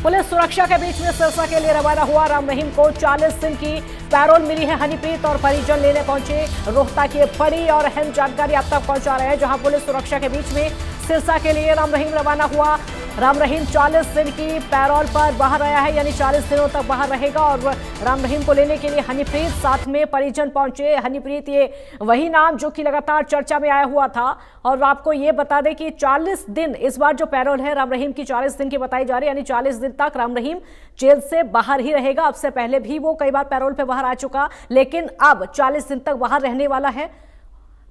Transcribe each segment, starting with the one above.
Police सुरक्षा के बीच में सिरसा के लिए रवाना हुआ। राम रहीम को 40 दिन की पैरोल मिली है। हनीप्रीत और परिजन लेने पहुंचे। रोहतक की बड़ी और अहम जानकारी आप तक पहुंचा रहे हैं, जहां पुलिस सुरक्षा के बीच में सिरसा के लिए राम रहीम रवाना हुआ। राम रहीम 40 दिन की पैरोल पर बाहर आया है, यानी 40 दिनों तक बाहर रहेगा। और राम रहीम को लेने के लिए हनीप्रीत साथ में परिजन पहुंचे। हनीप्रीत ये वही नाम जो कि लगातार चर्चा में आया हुआ था। और आपको ये बता दें कि 40 दिन इस बार जो पैरोल है राम रहीम की 40 दिन की बताई जा रही है, यानी 40 दिन तक राम रहीम जेल से बाहर ही रहेगा। अब से पहले भी वो कई बार पैरोल पे बाहर आ चुका, लेकिन अब 40 दिन तक बाहर रहने वाला है।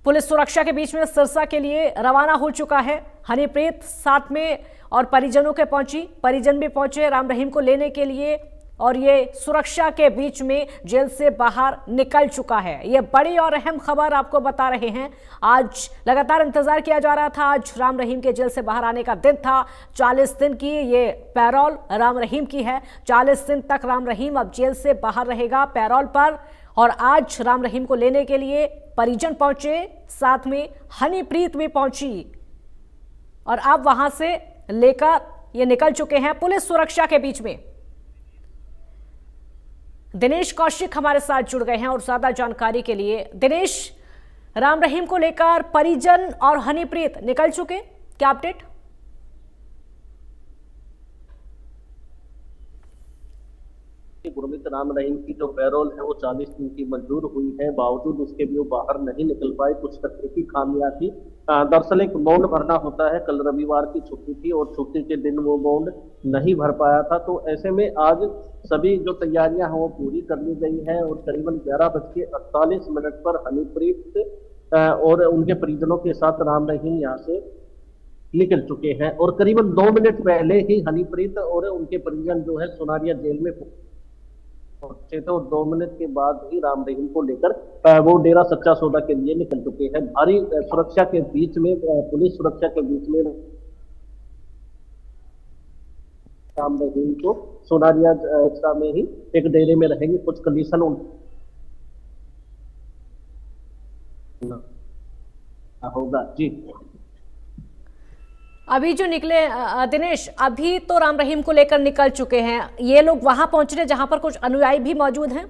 पुलिस सुरक्षा के बीच में सिरसा के लिए रवाना हो चुका है। हनीप्रीत साथ में और परिजनों के पहुंची, परिजन भी पहुंचे राम रहीम को लेने के लिए। और ये सुरक्षा के बीच में जेल से बाहर निकल चुका है। ये बड़ी और अहम खबर आपको बता रहे हैं। आज लगातार इंतजार किया जा रहा था, आज राम रहीम के जेल से बाहर आने का दिन था। 40 दिन की ये पैरोल राम रहीम की है। 40 दिन तक राम रहीम अब जेल से बाहर रहेगा पैरोल पर। और आज राम रहीम को लेने के लिए परिजन पहुंचे, साथ में हनीप्रीत भी पहुंची। और अब वहां से लेकर ये निकल चुके हैं पुलिस सुरक्षा के बीच में। दिनेश कौशिक हमारे साथ जुड़ गए हैं और ज्यादा जानकारी के लिए। दिनेश, राम रहीम को लेकर परिजन और हनीप्रीत निकल चुके, क्या अपडेट? गुरमीत राम रहीम की जो पैरोल है वो 40 दिन की मंजूर हुई है, बावजूद उसके भी वो बाहर नहीं निकल पाए। कुछ तकनीकी खामियां थी। दरअसल एक बॉन्ड भरना होता है, कल रविवार की छुट्टी थी और छुट्टी के दिन वो बॉन्ड नहीं भर पाया था। तो ऐसे में आज सभी जो तैयारियां हैं वो पूरी कर ली गई है और करीबन 11:48 पर हनीप्रीत और उनके परिजनों के साथ राम रहीम यहाँ से निकल चुके हैं। और करीबन 2 मिनट पहले ही हनीप्रीत और उनके परिजन जो है सुनारिया जेल में पहुंचे थे और 2 मिनट के बाद ही राम रहीम को लेकर वो डेरा सच्चा सौदा के लिए निकल चुके हैं। भारी सुरक्षा के बीच में, पुलिस सुरक्षा के बीच में राम रहीम को सोनारिया में ही एक डेरे में रहेंगे। कुछ कंडीशन होगा जी। अभी जो निकले दिनेश, अभी तो राम रहीम को लेकर निकल चुके हैं। ये लोग वहां पहुंच रहे जहां पर कुछ अनुयायी भी मौजूद हैं।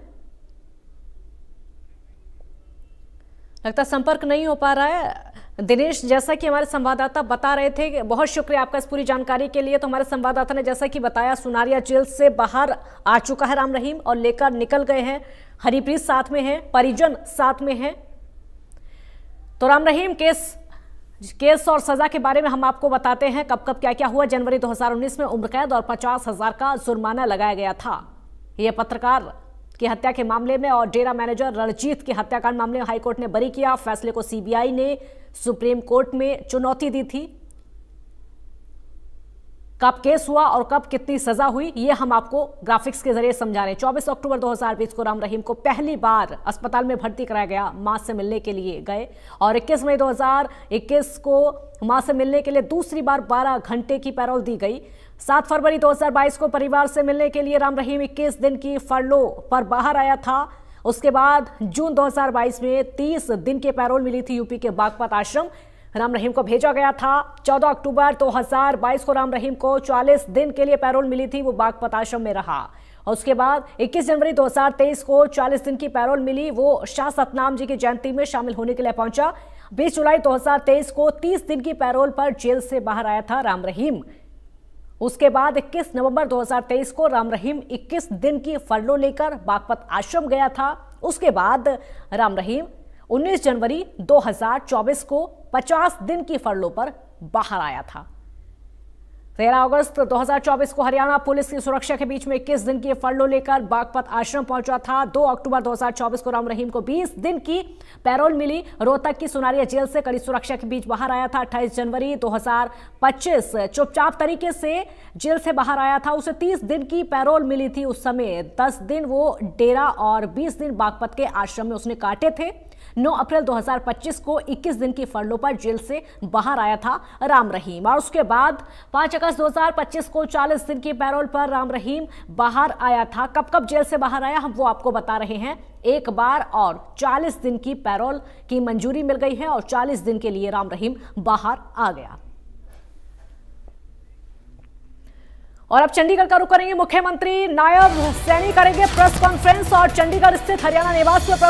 लगता संपर्क नहीं हो पा रहा है दिनेश। जैसा कि हमारे संवाददाता बता रहे थे, बहुत शुक्रिया आपका इस पूरी जानकारी के लिए। तो हमारे संवाददाता ने जैसा कि बताया, सुनारिया जेल से बाहर आ चुका है राम रहीम और लेकर निकल गए हैं। हनीप्रीत साथ में है, परिजन साथ में है। तो राम रहीम केस और सजा के बारे में हम आपको बताते हैं, कब कब क्या क्या हुआ। जनवरी 2019 में उम्र कैद और 50,000 का जुर्माना लगाया गया था। यह पत्रकार की हत्या के मामले में और डेरा मैनेजर रणजीत के हत्याकांड मामले में हाईकोर्ट ने बरी किया। फैसले को सीबीआई ने सुप्रीम कोर्ट में चुनौती दी थी। कब केस हुआ और कब कितनी सजा हुई, ये हम आपको ग्राफिक्स के जरिए समझा रहे हैं। 24 अक्टूबर 2020 को राम रहीम को पहली बार अस्पताल में भर्ती कराया गया। मां से मिलने के लिए गए और 21 मई 2021 को मां से मिलने के लिए दूसरी बार 12 घंटे की पैरोल दी गई। 7 फरवरी 2022 को परिवार से मिलने के लिए राम रहीम 21 दिन की फरलो पर बाहर आया था। उसके बाद जून 2022 में 30 दिन की पैरोल मिली थी। यूपी के बागपत आश्रम राम रहीम को भेजा गया था। 14 अक्टूबर 2022 को राम रहीम को 40 दिन के लिए पैरोल मिली थी, वो बागपत आश्रम में रहा। और उसके बाद 21 जनवरी 2023 को 40 दिन की पैरोल मिली। वो शाह सतनाम जी की जयंती में शामिल होने के लिए पहुंचा। 20 जुलाई 2023 को 30 दिन की पैरोल पर जेल से बाहर आया था राम रहीम। उसके बाद 21 नवंबर 2023 को राम रहीम 21 दिन की फरलो लेकर बागपत आश्रम गया था। उसके बाद राम रहीम 19 जनवरी 2024 को 50 दिन की फरलो पर बाहर आया था। 13 अगस्त 2024 को हरियाणा पुलिस की सुरक्षा के बीच में 21 दिन की फरलो लेकर बागपत आश्रम पहुंचा था। 2 अक्टूबर 2024 को राम रहीम को 20 दिन की पैरोल मिली। रोहतक की सुनारिया जेल से कड़ी सुरक्षा के बीच बाहर आया था। 28 जनवरी 2025 चुपचाप तरीके से जेल से बाहर आया था। उसे 30 दिन की पैरोल मिली थी। उस समय 10 दिन वो डेरा और 20 दिन बागपत के आश्रम में उसने काटे थे। 9 अप्रैल 2025 को 21 दिन की फरलो पर जेल से बाहर आया था राम रहीम। और उसके बाद 5 अगस्त 2025 को 40 दिन की पैरोल पर राम रहीम बाहर आया था। कब कब जेल से बाहर आया हम वो आपको बता रहे हैं। एक बार और 40 दिन की पैरोल की मंजूरी मिल गई है और 40 दिन के लिए राम रहीम बाहर आ गया। और अब चंडीगढ़ का रुख करेंगे। मुख्यमंत्री नायब सैनी करेंगे प्रेस कॉन्फ्रेंस और चंडीगढ़ स्थित हरियाणा निवास में